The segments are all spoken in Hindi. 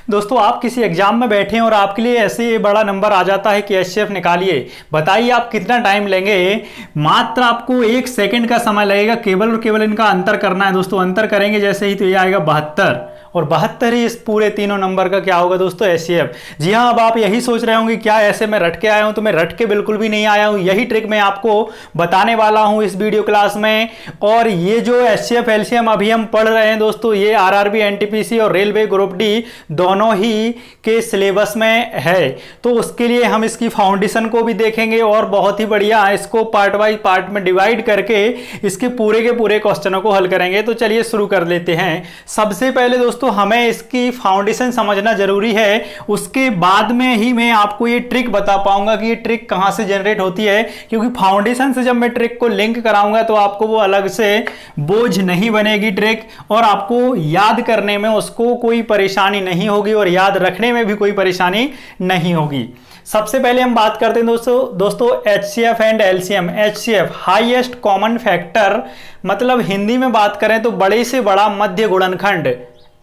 दोस्तों आप किसी एग्जाम में बैठे हैं और आपके लिए ऐसे बड़ा नंबर आ जाता है कि एचसीएफ निकालिए, बताइए आप कितना टाइम लेंगे। मात्र आपको 1 सेकंड का समय लगेगा, केवल और केवल इनका अंतर करना है दोस्तों। अंतर करेंगे जैसे ही तो ये आएगा 72 और 72 ही इस पूरे तीनों नंबर का क्या होगा दोस्तों, एचसीएफ। जी हाँ, अब आप यही सोच रहे होंगे क्या ऐसे मैं रट के आया हूं, तो मैं रट के बिल्कुल भी नहीं आया हूं। यही ट्रिक मैं आपको बताने वाला हूं इस वीडियो क्लास में। और ये जो एचसीएफ एलसीएम अभी हम पढ़ रहे हैं दोस्तों, ये आरआरबी एनटीपीसी और रेलवे ग्रुप डी दोनों ही के सिलेबस में है। तो उसके लिए हम इसकी फाउंडेशन को भी देखेंगे और बहुत ही बढ़िया इसको पार्ट वाइज पार्ट में डिवाइड करके इसके पूरे के पूरे क्वेश्चनों को हल करेंगे। तो चलिए शुरू कर लेते हैं। सबसे पहले दोस्तों हमें इसकी फाउंडेशन समझना जरूरी है, उसके बाद में ही मैं आपको ये ट्रिक बता पाऊंगा कि ये ट्रिक कहां से जनरेट होती है। क्योंकि फाउंडेशन से जब मैं ट्रिक को लिंक कराऊंगा तो आपको वो अलग से बोझ नहीं बनेगी ट्रिक, और आपको याद करने में उसको कोई परेशानी नहीं होगी और याद रखने में भी कोई परेशानी नहीं होगी। सबसे पहले हम बात करते हैं दोस्तों HCF and LCM. HCF highest common factor, मतलब हिंदी में बात करें तो बड़े से बड़ा मध्य गुणनखंड।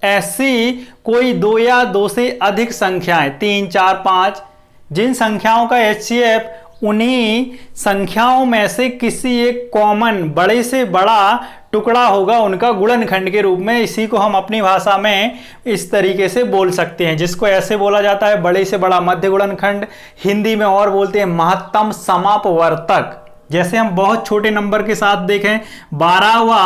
ऐसी कोई 2 या 2 से अधिक संख्याएं, 3, 4, 5, जिन संख्याओं का एचसीएफ उन्हीं संख्याओं में से किसी एक कॉमन बड़े से बड़ा टुकड़ा होगा उनका गुणनखंड के रूप में। इसी को हम अपनी भाषा में इस तरीके से बोल सकते हैं, जिसको ऐसे बोला जाता है बड़े से बड़ा मध्य गुणनखंड। हिंदी में और बोलते हैं महत्तम समापवर्तक। जैसे हम बहुत छोटे नंबर के साथ देखें 12 व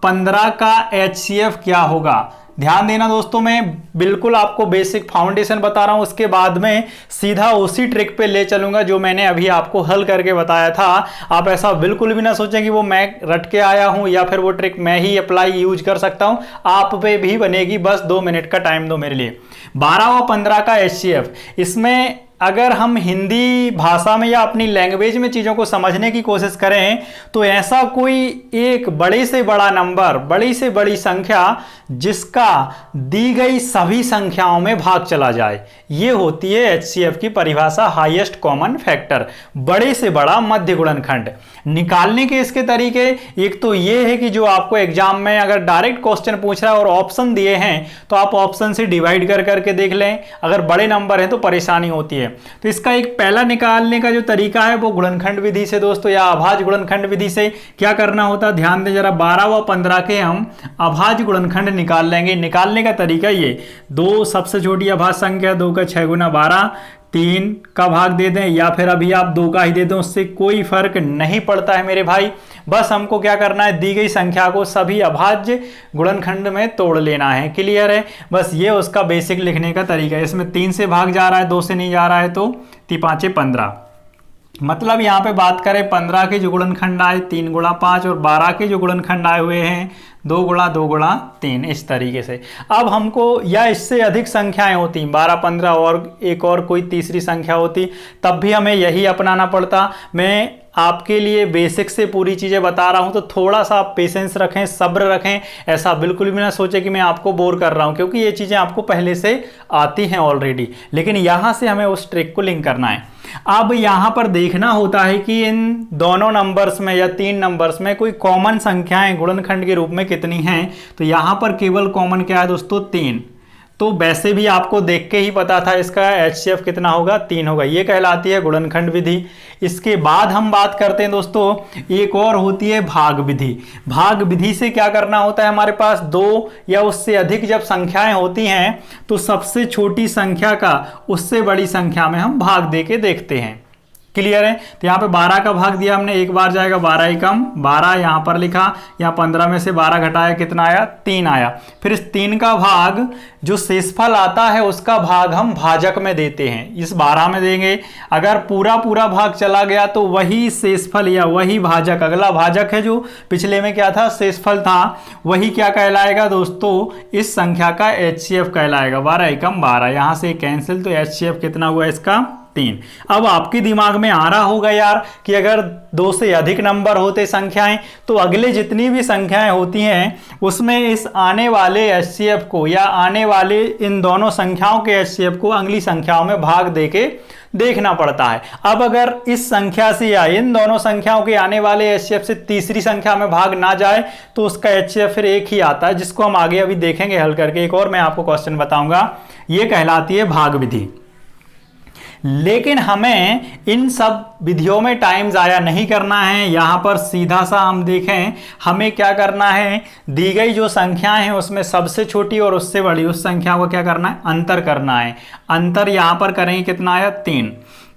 15 का एचसीएफ क्या होगा। ध्यान देना दोस्तों, मैं बिल्कुल आपको बेसिक फाउंडेशन बता रहा हूं, उसके बाद में सीधा उसी ट्रिक पे ले चलूंगा जो मैंने अभी आपको हल करके बताया था। आप ऐसा बिल्कुल भी ना सोचें कि वो मैं रट के आया हूं या फिर वो ट्रिक मैं ही अप्लाई यूज कर सकता हूं। आप पे भी बनेगी, बस 2 मिनट का टाइम दो मेरे लिए। 12 व 15 का एचसीएफ, इसमें अगर हम हिंदी भाषा में या अपनी लैंग्वेज में चीज़ों को समझने की कोशिश करें तो ऐसा कोई एक बड़े से बड़ा नंबर, बड़ी से बड़ी संख्या जिसका दी गई सभी संख्याओं में भाग चला जाए, ये होती है एचसीएफ की परिभाषा, हाईएस्ट कॉमन फैक्टर, बड़े से बड़ा मध्य गुणनखंड। निकालने के इसके तरीके एक तो ये है कि जो आपको एग्जाम में अगर डायरेक्ट क्वेश्चन पूछ रहा है और ऑप्शन दिए हैं तो आप ऑप्शन से डिवाइड कर करके देख लें। अगर बड़े नंबर हैं तो परेशानी होती है। तो इसका एक पहला निकालने का जो तरीका है वो गुणनखंड विधि से दोस्तों, या अभाज्य गुणनखंड विधि से। क्या करना होता है ध्यान दें जरा, 12 व 15 के हम अभाज्य गुणनखंड निकाल लेंगे। निकालने का तरीका ये, 2 सबसे छोटी अभाज्य संख्या, 2 का 6 गुना 12, 3 का भाग दे दें या फिर अभी आप 2 का ही दे दें, उससे कोई फर्क नहीं पड़ता है मेरे भाई। बस हमको क्या करना है, दी गई संख्या को सभी अभाज्य गुणनखंड में तोड़ लेना है। क्लियर है, बस ये उसका बेसिक लिखने का तरीका है। इसमें 3 से भाग जा रहा है, 2 से नहीं जा रहा है, तो 3 5 15। मतलब यहाँ पे बात करें 15 के जो गुणनखंड आए 3 गुणा 5 और 12 के जो गुणनखंड आए हुए हैं 2 गुणा 2 गुणा 3, इस तरीके से। अब हमको या इससे अधिक संख्याएं होती 12 15 और एक और कोई तीसरी संख्या होती तब भी हमें यही अपनाना पड़ता। मैं आपके लिए बेसिक से पूरी चीज़ें बता रहा हूं तो थोड़ा सा आप पेशेंस रखें, सब्र रखें। ऐसा बिल्कुल भी ना सोचें कि मैं आपको बोर कर रहा हूं, क्योंकि ये चीज़ें आपको पहले से आती हैं ऑलरेडी, लेकिन यहां से हमें उस ट्रिक को लिंक करना है। अब यहां पर देखना होता है कि इन दोनों नंबर्स में या 3 नंबर्स में कोई कॉमन संख्याएं गुणनखंड के रूप में कितनी हैं। तो यहां पर केवल कॉमन क्या है दोस्तों, 3। तो वैसे भी आपको देख के ही पता था इसका एचसीएफ कितना होगा, 3 होगा। ये कहलाती है गुणनखंड विधि। इसके बाद हम बात करते हैं दोस्तों, एक और होती है भाग विधि। भाग विधि से क्या करना होता है, हमारे पास 2 या उससे अधिक जब संख्याएं होती हैं तो सबसे छोटी संख्या का उससे बड़ी संख्या में हम भाग दे के देखते हैं। क्लियर है, तो यहाँ पे 12 का भाग दिया हमने, एक बार जाएगा 12 ही कम 12, यहाँ पर लिखा, यहाँ 15 में से 12 घटाया, कितना आया, 3 आया। फिर इस 3 का भाग जो शेषफल आता है उसका भाग हम भाजक में देते हैं, इस 12 में देंगे। अगर पूरा पूरा भाग चला गया तो वही शेषफल या वही भाजक, अगला भाजक है जो पिछले में क्या था, शेषफल था, वही क्या कहलाएगा दोस्तों, इस संख्या का एचसीएफ कहलाएगा। 12 एकम 12, यहाँ से कैंसिल, तो एचसीएफ कितना हुआ इसका, 3। अब आपके दिमाग में आ रहा होगा यार कि अगर 2 से अधिक नंबर होते संख्याएं तो अगले जितनी भी संख्याएं होती हैं उसमें इस आने वाले एचसीएफ को या आने वाले इन दोनों संख्याओं के एचसीएफ को अगली संख्याओं में भाग देके देखना पड़ता है। अब अगर इस संख्या से या इन दोनों संख्याओं के आने वाले एचसीएफ से तीसरी संख्या में भाग ना जाए तो उसका एचसीएफ फिर एक ही आता है, जिसको हम आगे अभी देखेंगे हल करके। एक और मैं आपको क्वेश्चन बताऊंगा, ये कहलाती है भाग विधि। लेकिन हमें इन सब विधियों में टाइम ज़ाया नहीं करना है। यहाँ पर सीधा सा हम देखें, हमें क्या करना है, दी गई जो संख्याएं हैं उसमें सबसे छोटी और उससे बड़ी उस संख्या को क्या करना है, अंतर करना है। अंतर यहाँ पर करेंगे, कितना आया, 3।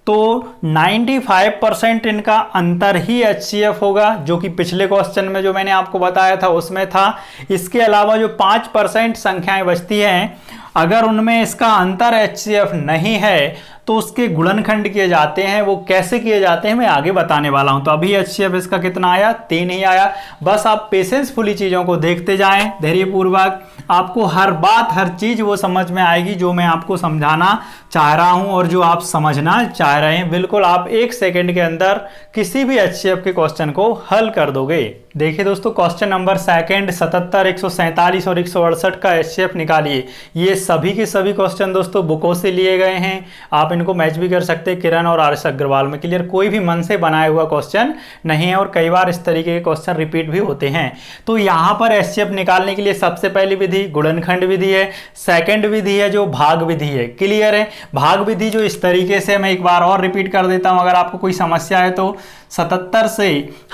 तो 95% इनका अंतर ही एचसीएफ होगा, जो कि पिछले क्वेश्चन में जो मैंने आपको बताया था उसमें था। इसके अलावा जो 5% संख्याएं बचती हैं, अगर उनमें इसका अंतर एचसीएफ नहीं है तो उसके गुणनखंड किए जाते हैं। वो कैसे किए जाते हैं मैं आगे बताने वाला हूं। तो अभी एचसीएफ इसका कितना आया, 3 ही आया। बस आप पेशेंसफुली चीज़ों को देखते जाएं, धैर्यपूर्वक। आपको हर बात, हर चीज़ वो समझ में आएगी जो मैं आपको समझाना चाह रहा हूं और जो आप समझना चाह रहे हैं। बिल्कुल आप 1 सेकेंड के अंदर किसी भी एचसीएफ के क्वेश्चन को हल कर दोगे। देखिए दोस्तों, क्वेश्चन नंबर 2 77, 147 और 168 का एचसीएफ निकालिए। ये सभी के सभी क्वेश्चन दोस्तों बुकों से लिए गए हैं। आप इनको मैच भी कर सकते हैं किरण और आरएस अग्रवाल में। क्लियर, कोई भी मन से बनाया हुआ क्वेश्चन नहीं है और कई बार इस तरीके के क्वेश्चन रिपीट भी होते हैं। तो यहाँ पर एचसीएफ निकालने के लिए सबसे पहली विधि गुणनखंड विधि है, सेकंड विधि है जो भाग विधि है। क्लियर है, भाग विधि जो इस तरीके से, मैं एक बार और रिपीट कर देता हूं अगर आपको कोई समस्या है तो। 77 से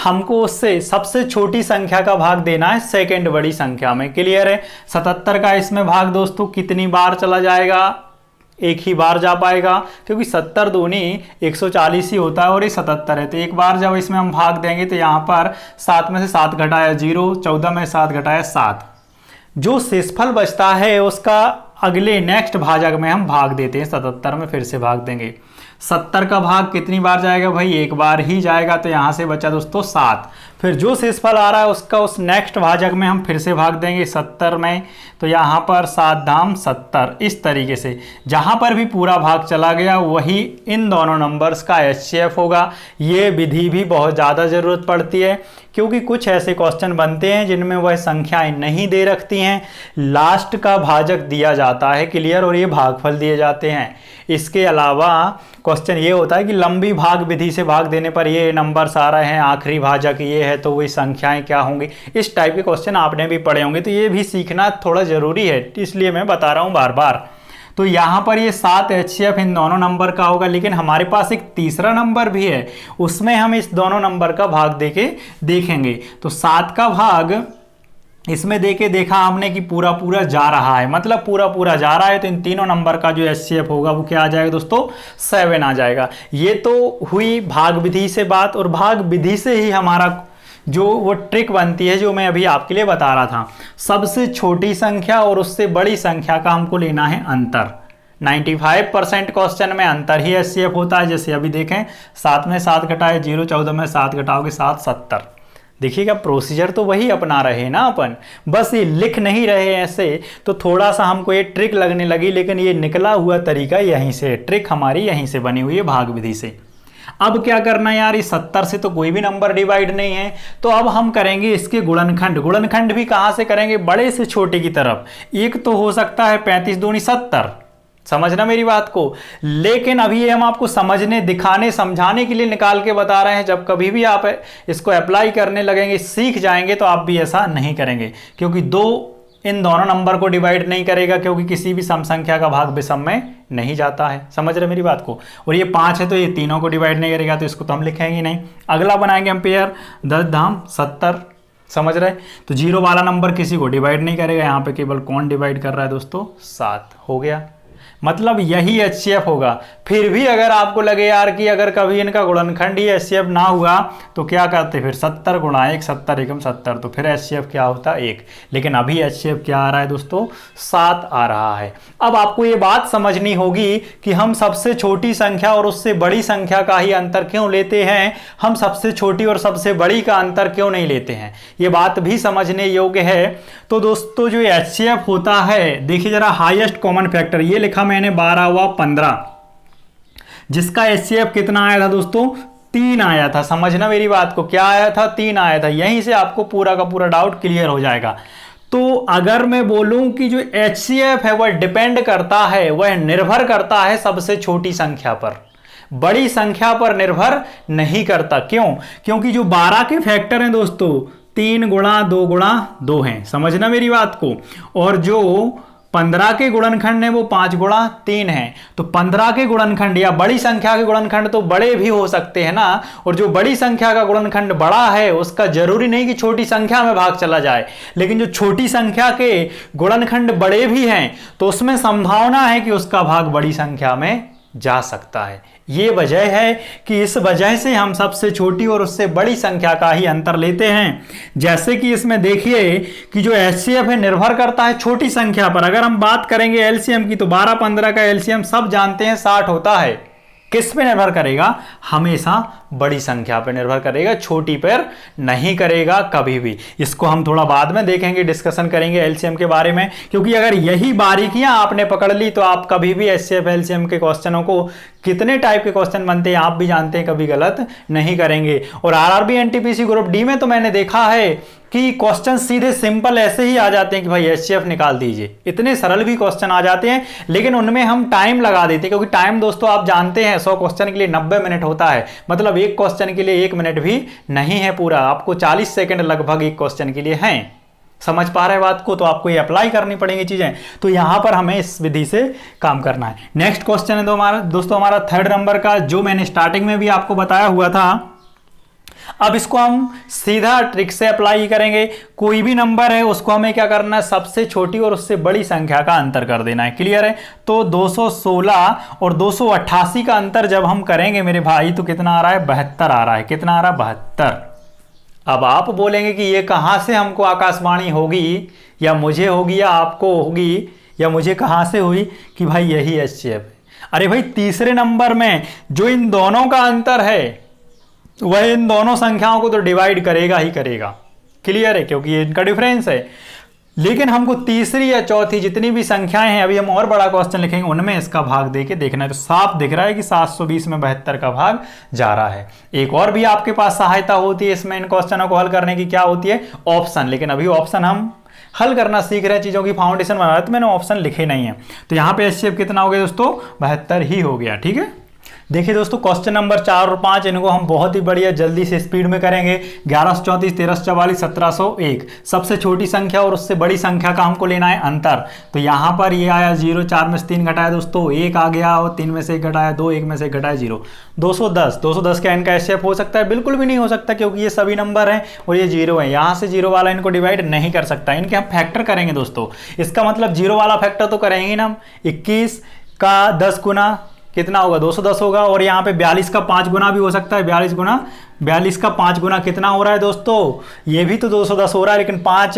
हमको उससे सबसे छोटी संख्या का भाग देना है सेकंड बड़ी संख्या में। क्लियर है, 77 का इसमें भाग दोस्तों कितनी बार चला जाएगा, एक ही बार जा पाएगा, क्योंकि 70 दूनी 140 ही होता है और ये 77 है। तो एक बार जब इसमें हम भाग देंगे तो यहाँ पर 7 में से 7 घटाया 0, 14 में 7 घटाया 7, जो शेषफल बचता है उसका अगले नेक्स्ट भाजक में हम भाग देते हैं। 77 में फिर से भाग देंगे। 70 का भाग कितनी बार जाएगा भाई, एक बार ही जाएगा। तो यहाँ से बचा दोस्तों 7। फिर जो शेषफल आ रहा है उसका उस नेक्स्ट भाजक में हम फिर से भाग देंगे 70 में। तो यहाँ पर 7 धाम 70। इस तरीके से जहाँ पर भी पूरा भाग चला गया वही इन दोनों नंबर्स का एचसीएफ होगा। ये विधि भी बहुत ज़्यादा ज़रूरत पड़ती है क्योंकि कुछ ऐसे क्वेश्चन बनते हैं जिनमें वह संख्याएं नहीं दे रखती हैं, लास्ट का भाजक दिया जाता है। क्लियर, और ये भागफल दिए जाते हैं। इसके अलावा क्वेश्चन ये होता है कि लंबी भाग विधि से भाग देने पर ये नंबर्स आ रहे हैं, आखिरी भाजक ये है तो वही संख्याएं क्या होंगी। इस टाइप के क्वेश्चन आपने भी पढ़े होंगे, तो ये भी सीखना थोड़ा ज़रूरी है, इसलिए मैं बता रहा हूँ बार बार। तो यहाँ पर ये 7 एचसीएफ इन दोनों नंबर का होगा, लेकिन हमारे पास एक तीसरा नंबर भी है, उसमें हम इस दोनों नंबर का भाग देके देखेंगे। तो 7 का भाग इसमें देके देखा हमने कि पूरा पूरा जा रहा है, मतलब पूरा पूरा जा रहा है। तो इन तीनों नंबर का जो एचसीएफ होगा वो क्या आ जाएगा दोस्तों, 7 आ जाएगा। ये तो हुई भाग विधि से बात, और भाग विधि से ही हमारा जो वो ट्रिक बनती है जो मैं अभी आपके लिए बता रहा था। सबसे छोटी संख्या और उससे बड़ी संख्या का हमको लेना है अंतर। 95% क्वेश्चन में अंतर ही एचसीएफ होता है। जैसे अभी देखें, 7 में 7 घटाए 0, 14 में 7 घटाओगे 7, 70। देखिएगा प्रोसीजर तो वही अपना रहे ना अपन, बस ये लिख नहीं रहे ऐसे। तो थोड़ा सा हमको ये ट्रिक लगने लगी, लेकिन ये निकला हुआ तरीका यहीं से, ट्रिक हमारी यहीं से बनी हुई है भाग विधि से। अब क्या करना है यार, इस 70 से तो कोई भी नंबर डिवाइड नहीं है, तो अब हम करेंगे इसके गुणनखंड। गुणनखंड भी कहाँ से करेंगे, बड़े से छोटे की तरफ। एक तो हो सकता है 35 दूनी 70, समझना मेरी बात को। लेकिन अभी ये हम आपको समझने, दिखाने, समझाने के लिए निकाल के बता रहे हैं। जब कभी भी आप इसको अप्लाई करने लगेंगे, सीख जाएंगे, तो आप भी ऐसा नहीं करेंगे, क्योंकि 2 इन दोनों नंबर को डिवाइड नहीं करेगा, क्योंकि किसी भी सम संख्या का भाग विषम में नहीं जाता है। समझ रहे मेरी बात को। और ये 5 है तो ये तीनों को डिवाइड नहीं करेगा, तो इसको तो हम लिखेंगे नहीं। अगला बनाएंगे हम पेयर 10 धाम 70, समझ रहे। तो 0 वाला नंबर किसी को डिवाइड नहीं करेगा, यहाँ पे केवल कौन डिवाइड कर रहा है दोस्तों, 7 हो गया। मतलब यही एचसीएफ होगा। फिर भी अगर आपको लगे यार कि अगर कभी इनका गुणनखंड ही एचसीएफ ना हुआ तो क्या करते, फिर 70 गुणा 1, 70 एकम 70, तो फिर एचसीएफ क्या होता, 1। लेकिन अभी एचसीएफ क्या आ रहा है दोस्तों, 7 आ रहा है। अब आपको ये बात समझनी होगी कि हम सबसे छोटी संख्या और उससे बड़ी संख्या का ही अंतर क्यों लेते हैं, हम सबसे छोटी और सबसे बड़ी का अंतर क्यों नहीं लेते हैं, ये बात भी समझने योग्य है। तो दोस्तों जो एचसीएफ होता है, देखिए जरा, हाईएस्ट कॉमन फैक्टर ये लिखा मैंने 12 व 15। जिसका एचसीएफ कितना आया था दोस्तों, 3 आया था। समझना मेरी बात को, क्या आया था, 3 आया था। यहीं से आपको पूरा का पूरा डाउट क्लियर हो जाएगा। तो अगर मैं बोलूं कि जो एचसीएफ है वह डिपेंड करता है, वह निर्भर करता है सबसे छोटी संख्या पर, बड़ी संख्या पर निर्भर नहीं करता। क्यों? क्योंकि जो 12 के फैक्टर हैं दोस्तों 3 गुणा 2 गुणा 2 हैं, समझना मेरी बात को। और जो 15 के गुणनखंड है वो 5 गुणा 3 है। तो 15 के गुणनखंड या बड़ी संख्या के गुणनखंड तो बड़े भी हो सकते हैं ना, और जो बड़ी संख्या का गुणनखंड बड़ा है उसका जरूरी नहीं कि छोटी संख्या में भाग चला जाए, लेकिन जो छोटी संख्या के गुणनखंड बड़े भी हैं तो उसमें संभावना है कि उसका भाग बड़ी संख्या में जा सकता है। ये वजह है कि इस वजह से हम सबसे छोटी और उससे बड़ी संख्या का ही अंतर लेते हैं। जैसे कि इसमें देखिए कि जो एचसीएफ है निर्भर करता है छोटी संख्या पर। अगर हम बात करेंगे एलसीएम की तो 12-15 का एलसीएम सब जानते हैं 60 होता है। किस पे निर्भर करेगा? हमेशा बड़ी संख्या पे निर्भर करेगा, छोटी पर नहीं करेगा कभी भी। इसको हम थोड़ा बाद में देखेंगे, डिस्कशन करेंगे एलसीएम के बारे में, क्योंकि अगर यही बारीकियां आपने पकड़ ली तो आप कभी भी एचसीएफ एलसीएम के क्वेश्चनों को, कितने टाइप के क्वेश्चन बनते हैं आप भी जानते हैं, कभी गलत नहीं करेंगे। और आरआरबी एनटीपीसी ग्रुप डी में तो मैंने देखा है कि क्वेश्चन सीधे सिंपल ऐसे ही आ जाते हैं कि भाई एचसीएफ निकाल दीजिए, इतने सरल भी क्वेश्चन आ जाते हैं, लेकिन उनमें हम टाइम लगा देते हैं। क्योंकि टाइम दोस्तों आप जानते हैं 100 क्वेश्चन के लिए 90 मिनट होता है, मतलब एक क्वेश्चन के लिए 1 मिनट भी नहीं है पूरा, आपको 40 सेकंड लगभग एक क्वेश्चन के लिए हैं। समझ पा रहे हैं बात को? तो आपको ये अप्लाई करनी पड़ेंगी चीजें, तो यहां पर हमें इस विधि से काम करना है। नेक्स्ट क्वेश्चन है तो हमारा दोस्तों हमारा 3rd नंबर का, जो मैंने स्टार्टिंग में भी आपको बताया हुआ था। अब इसको हम सीधा ट्रिक से अप्लाई करेंगे। कोई भी नंबर है उसको हमें क्या करना है, सबसे छोटी और उससे बड़ी संख्या का अंतर कर देना है। क्लियर है? तो 216 और 288 का अंतर जब हम करेंगे मेरे भाई तो कितना आ रहा है, 72 आ रहा है। कितना आ रहा है? 72। अब आप बोलेंगे कि ये कहां से हमको आकाशवाणी होगी, या मुझे होगी या आपको होगी, या मुझे कहां से हुई कि भाई यही एचसीएफ है। अरे भाई तीसरे नंबर में जो इन दोनों का अंतर है वह इन दोनों संख्याओं को तो डिवाइड करेगा ही करेगा। क्लियर है? क्योंकि ये इनका डिफरेंस है। लेकिन हमको तीसरी या चौथी जितनी भी संख्याएं हैं, अभी हम और बड़ा क्वेश्चन लिखेंगे, उनमें इसका भाग देके देखना है। तो साफ दिख रहा है कि 720 में 72 का भाग जा रहा है। एक और भी आपके पास सहायता होती है इसमें इन क्वेश्चनों को हल करने की, क्या होती है? ऑप्शन। लेकिन अभी ऑप्शन हम हल करना सीख रहे हैं, चीजों की फाउंडेशन बना रहे हैं, तो मैंने ऑप्शन लिखे नहीं है। तो यहाँ पे एचसीएफ कितना हो गया दोस्तों? 72 ही हो गया। ठीक है, देखिए दोस्तों क्वेश्चन नंबर 4 और 5 इनको हम बहुत ही बढ़िया जल्दी से स्पीड में करेंगे। 1134, 1344, 1701 सबसे छोटी संख्या और उससे बड़ी संख्या का हमको लेना है अंतर। तो यहाँ पर ये आया 0, 4 में से 3 घटाया दोस्तों 1 आ गया, और 3 में से 1 घटाया 2, 1 में से 1 घटाया 0। 210 का इनका एचसीएफ हो सकता है? बिल्कुल भी नहीं हो सकता, क्योंकि ये सभी नंबर हैं और ये 0 है। यहाँ से 0 वाला इनको डिवाइड नहीं कर सकता, इनके हम फैक्टर करेंगे दोस्तों। इसका मतलब 0 वाला फैक्टर तो करेंगे ना हम। 21 का 10 गुना कितना होगा? 210 होगा। और यहाँ पे 42 का 5 गुना भी हो सकता है। 42 का 5 गुना कितना हो रहा है दोस्तों? ये भी तो 210 हो रहा है, लेकिन 5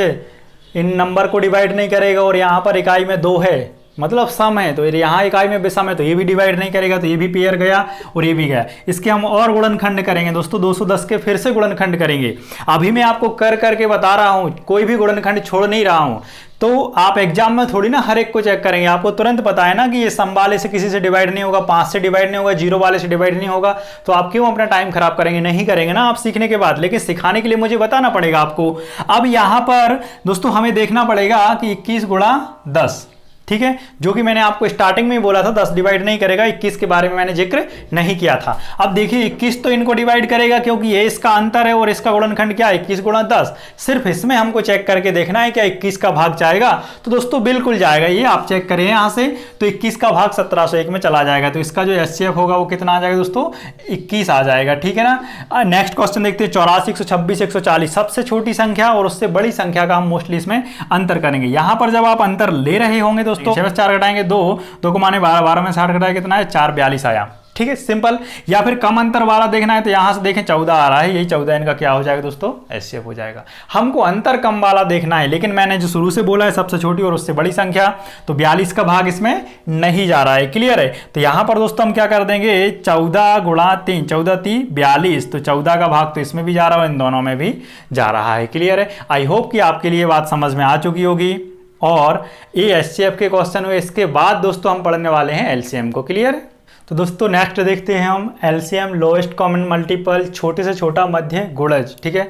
इन नंबर को डिवाइड नहीं करेगा। और यहाँ पर इकाई में 2 है, मतलब सम है, तो यहाँ इकाई में विषम है, तो ये भी डिवाइड नहीं करेगा, तो ये भी पेयर गया और ये भी गया। इसके हम और गुणनखंड करेंगे दोस्तों, 210 के फिर से गुणनखंड करेंगे। अभी मैं आपको कर करके बता रहा हूँ, कोई भी गुणनखंड छोड़ नहीं रहा हूँ। तो आप एग्जाम में थोड़ी ना हर एक को चेक करेंगे, आपको तुरंत पता है ना कि ये सम वाले से किसी से डिवाइड नहीं होगा, 5 से डिवाइड नहीं होगा, 0 वाले से डिवाइड नहीं होगा। तो आप क्यों अपना टाइम खराब करेंगे? नहीं करेंगे ना आप सीखने के बाद, लेकिन सिखाने के लिए मुझे बताना पड़ेगा आपको। अब यहां पर दोस्तों हमें देखना पड़ेगा कि 21 गुणा 10, ठीक है, जो कि मैंने आपको स्टार्टिंग में बोला था 10 डिवाइड नहीं करेगा। 21 के बारे में मैंने जिक्र नहीं किया था। अब देखिए 21 तो इनको डिवाइड करेगा, क्योंकि ये इसका अंतर है और इसका गुणनखंड क्या है? 21 गुणा 10। सिर्फ इसमें हमको चेक करके देखना है क्या 21 का भाग जाएगा? तो दोस्तों बिल्कुल जाएगा, ये आप चेक करें यहां से। तो 21 का भाग 1701 में चला जाएगा, तो इसका जो एचसीएफ होगा वो कितना आ जाएगा दोस्तों? 21 आ जाएगा। ठीक है ना। नेक्स्ट क्वेश्चन देखते हैं 84, 126, 140 सबसे छोटी संख्या और उससे बड़ी संख्या का हम मोस्टली इसमें अंतर करेंगे। यहां पर जब आप अंतर ले रहे होंगे दोस्तों, 6 में 4 घटाएंगे 2 को माने 12, 12 में 60 घटाए कितना है? 4, 42 आया। ठीक है, सिंपल। या फिर कम अंतर वाला देखना है तो यहां से देखें 14 आ रहा है, यही 14 इनका क्या हो जाएगा दोस्तों? एचसीएफ हो जाएगा। हमको अंतर कम वाला देखना है, लेकिन मैंने जो शुरू से बोला है सबसे छोटी और उससे बड़ी संख्या, तो 42 का भाग इसमें नहीं जा रहा है। क्लियर है? तो यहां पर दोस्तों हम क्या कर देंगे, 14 गुणा 3, 14 3 42, तो 14 का भाग तो इसमें भी जा रहा है, इन दोनों में भी जा रहा है। क्लियर है? आई होप कि आपके लिए बात समझ में आ चुकी होगी। और ये एचसीएफ के क्वेश्चन हुए, इसके बाद दोस्तों हम पढ़ने वाले हैं एलसीएम को। क्लियर है? तो दोस्तों नेक्स्ट देखते हैं हम एलसीएम लोएस्ट कॉमन मल्टीपल, छोटे से छोटा मध्य गुणज। ठीक है,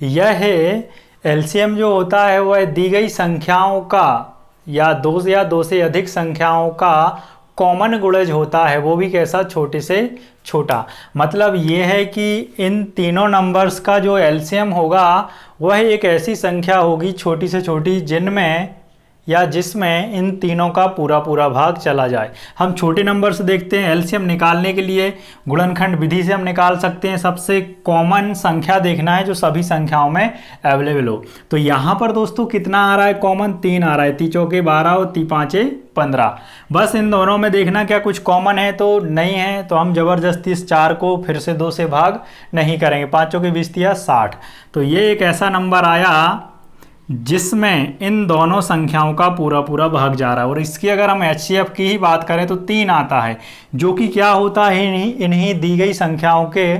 यह है एलसीएम जो होता है वह दी गई संख्याओं का या दो से अधिक संख्याओं का कॉमन गुणज होता है, वो भी कैसा, छोटे से छोटा। मतलब ये है कि इन तीनों नंबर्स का जो एलसीएम होगा वह एक ऐसी संख्या होगी छोटी से छोटी जिनमें या जिसमें इन तीनों का पूरा पूरा भाग चला जाए। हम छोटे नंबर से देखते हैं। एलसीएम निकालने के लिए गुणनखंड विधि से हम निकाल सकते हैं। सबसे कॉमन संख्या देखना है जो सभी संख्याओं में अवेलेबल हो। तो यहाँ पर दोस्तों कितना आ रहा है कॉमन, 3 आ रहा है। 3 चौके 12 और 3 पाँचे 15। बस इन दोनों में देखना क्या कुछ कॉमन है तो नहीं है, तो हम जबरदस्ती इस 4 को फिर से 2 से भाग नहीं करेंगे। 5 चौके 20 या 60। तो ये एक ऐसा नंबर आया जिसमें इन दोनों संख्याओं का पूरा पूरा भाग जा रहा है। और इसकी अगर हम एचसीएफ की ही बात करें तो 3 आता है, जो कि क्या होता है, इन्हीं दी गई संख्याओं के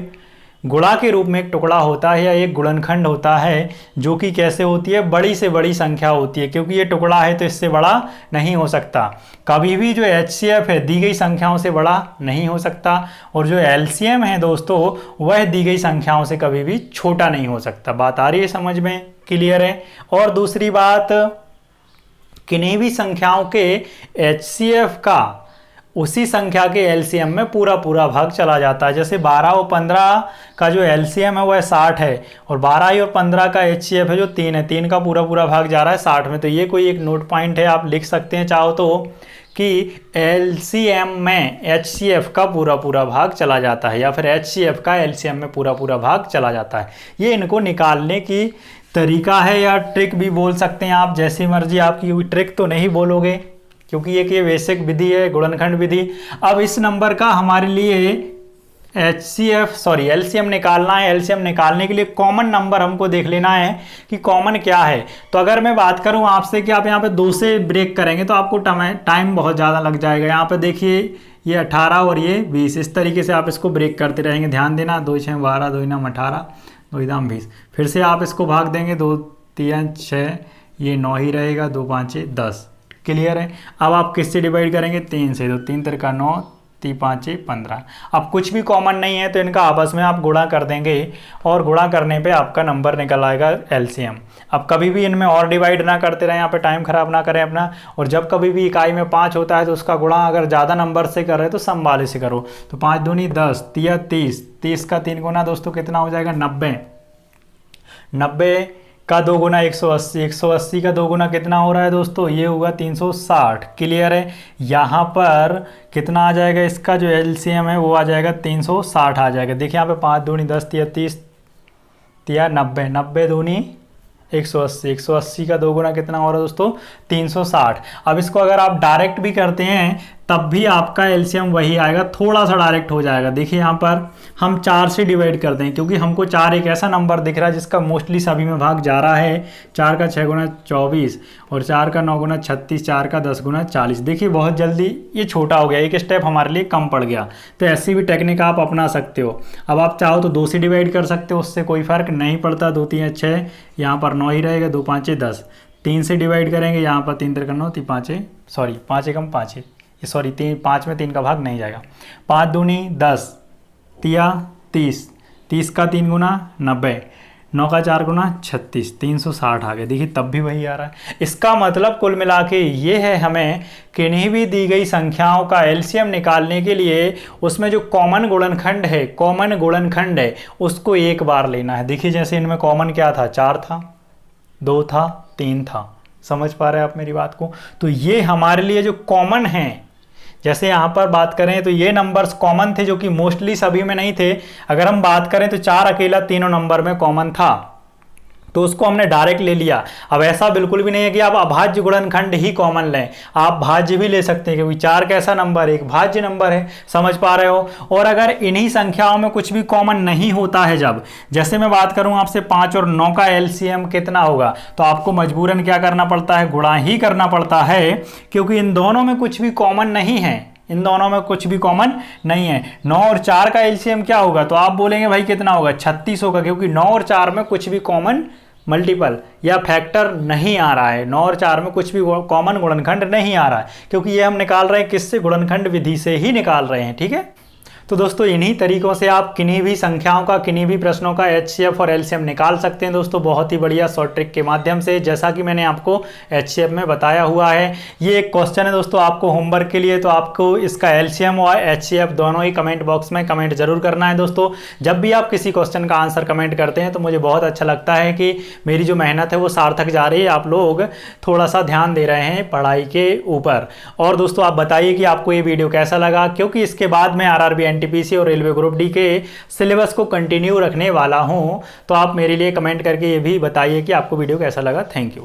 गुणा के रूप में एक टुकड़ा होता है या एक गुणनखंड होता है, जो कि कैसे होती है, बड़ी से बड़ी संख्या होती है। क्योंकि ये टुकड़ा है तो इससे बड़ा नहीं हो सकता। कभी भी जो एचसीएफ है दी गई संख्याओं से बड़ा नहीं हो सकता, और जो एलसीएम है दोस्तों वह दी गई संख्याओं से कभी भी छोटा नहीं हो सकता। बात आ रही है समझ में, क्लियर है। और दूसरी बात, किन्हीं भी संख्याओं के एचसीएफ का उसी संख्या के एलसीएम में पूरा पूरा भाग चला जाता है। जैसे 12 और 15 का जो एलसीएम है वह 60 है, और 12 और 15 का एचसीएफ है जो 3 है। 3 का पूरा पूरा भाग जा रहा है 60 में। तो ये कोई एक नोट पॉइंट है, आप लिख सकते हैं चाहो तो, कि एलसीएम में एचसीएफ का पूरा पूरा भाग चला जाता है, या फिर एचसीएफ का एलसीएम में पूरा पूरा भाग चला जाता है। ये इनको निकालने की तरीका है, या ट्रिक भी बोल सकते हैं आप, जैसी मर्जी आपकी। कोई ट्रिक तो नहीं बोलोगे क्योंकि ये बेसिक विधि है, गुणनखंड विधि। अब इस नंबर का हमारे लिए एलसीएम निकालना है। एलसीएम निकालने के लिए कॉमन नंबर हमको देख लेना है कि कॉमन क्या है। तो अगर मैं बात करूं आपसे कि आप यहाँ पे 2 से ब्रेक करेंगे तो आपको टाइम बहुत ज़्यादा लग जाएगा। यहाँ पे देखिए ये 18 और ये 20, इस तरीके से आप इसको ब्रेक करते रहेंगे। ध्यान देना, 2 6 12, 2 9 18, 2 दाम 20। फिर से आप इसको भाग देंगे, 2 3 6, ये 9 ही रहेगा, 2 5 10। क्लियर है। अब आप किससे डिवाइड करेंगे, 3 से। तो 3 3 9, 3 5 15। अब कुछ भी कॉमन नहीं है तो इनका आपस में आप गुणा कर देंगे, और गुणा करने पे आपका नंबर निकल आएगा एलसीएम। अब कभी भी इनमें और डिवाइड ना करते रहें, यहाँ पे टाइम खराब ना करें अपना। और जब कभी भी इकाई में 5 होता है तो उसका गुणा अगर ज़्यादा नंबर से कर रहे तो सम वाले से करो। तो 5 दूनी 10, 3 30, 30 का 3 गुना दोस्तों कितना हो जाएगा, 90। 90 का 2 गुना 180, 180 का 2 गुना कितना हो रहा है दोस्तों, ये होगा 360। क्लियर है। यहाँ पर कितना आ जाएगा, इसका जो एलसीएम है वो आ जाएगा 360 आ जाएगा। देखिए यहाँ पे 5 दूनी 10, 30 90, 90 दूनी 180, 180 का 2 गुना कितना हो रहा है दोस्तों, 360। अब इसको अगर आप डायरेक्ट भी करते हैं तब भी आपका एलसीएम वही आएगा, थोड़ा सा डायरेक्ट हो जाएगा। देखिए यहाँ पर हम 4 से डिवाइड करते हैं, क्योंकि हमको 4 एक ऐसा नंबर दिख रहा है जिसका मोस्टली सभी में भाग जा रहा है। 4 का 6 गुना 24, और 4 का 9 गुना 36, 4 का 10 गुना 40। देखिए बहुत जल्दी ये छोटा हो गया, एक स्टेप हमारे लिए कम पड़ गया। तो ऐसी भी टेक्निक आप अपना सकते हो। अब आप चाहो तो 2 से डिवाइड कर सकते हो, उससे कोई फ़र्क नहीं पड़ता। 2 3 6, यहाँ पर 9 ही रहेगा, 2 5 10। 3 से डिवाइड करेंगे, यहाँ पर 3 3 9, 3 5 5 एकम 5 5 में 3 का भाग नहीं जाएगा। 5 दूनी 10, 30, 30 का 3 गुना 90, 9 का 4 गुना 36, 360 आ गया। देखिए तब भी वही आ रहा है। इसका मतलब कुल मिला के ये है, हमें किन्हीं भी दी गई संख्याओं का एलसीएम निकालने के लिए उसमें जो कॉमन गुणनखंड है उसको एक बार लेना है। देखिए जैसे इनमें कॉमन क्या था, 4 था, 2 था, 3 था। समझ पा रहे हैं आप मेरी बात को। तो ये हमारे लिए जो कॉमन है, जैसे यहाँ पर बात करें तो ये नंबर्स कॉमन थे जो कि मोस्टली सभी में नहीं थे। अगर हम बात करें तो 4 अकेला तीनों नंबर में कॉमन था, तो उसको हमने डायरेक्ट ले लिया। अब ऐसा बिल्कुल भी नहीं है कि आप अभाज्य गुणनखंड ही कॉमन लें, आप भाज्य भी ले सकते हैं, क्योंकि 4 कैसा नंबर है, एक भाज्य नंबर है। समझ पा रहे हो। और अगर इन्हीं संख्याओं में कुछ भी कॉमन नहीं होता है, जब जैसे मैं बात करूं आपसे 5 और 9 का एलसीएम कितना होगा, तो आपको मजबूरन क्या करना पड़ता है, गुणा ही करना पड़ता है, क्योंकि इन दोनों में कुछ भी कॉमन नहीं है। इन दोनों में कुछ भी कॉमन नहीं है। 9 और 4 का एलसीएम क्या होगा, तो आप बोलेंगे भाई कितना होगा, 36 होगा, क्योंकि 9 और 4 में कुछ भी कॉमन मल्टीपल या फैक्टर नहीं आ रहा है। 9 और 4 में कुछ भी कॉमन गुणनखंड नहीं आ रहा है, क्योंकि ये हम निकाल रहे हैं किससे, गुणनखंड विधि से ही निकाल रहे हैं। ठीक है, तो दोस्तों इन्हीं तरीकों से आप किन्हीं भी संख्याओं का, किन्हीं भी प्रश्नों का एचसीएफ और एलसीएम निकाल सकते हैं दोस्तों, बहुत ही बढ़िया शॉर्ट ट्रिक के माध्यम से, जैसा कि मैंने आपको एचसीएफ में बताया हुआ है। ये एक क्वेश्चन है दोस्तों आपको होमवर्क के लिए, तो आपको इसका एलसीएम और एचसीएफ दोनों ही कमेंट बॉक्स में कमेंट जरूर करना है दोस्तों। जब भी आप किसी क्वेश्चन का आंसर कमेंट करते हैं तो मुझे बहुत अच्छा लगता है कि मेरी जो मेहनत है वो सार्थक जा रही है, आप लोग थोड़ा सा ध्यान दे रहे हैं पढ़ाई के ऊपर। और दोस्तों आप बताइए कि आपको ये वीडियो कैसा लगा, क्योंकि इसके बाद मैं आरआरबी, एनटीपीसी और रेलवे ग्रुप डी के सिलेबस को कंटिन्यू रखने वाला हूं, तो आप मेरे लिए कमेंट करके ये भी बताइए कि आपको वीडियो कैसा लगा। Thank you.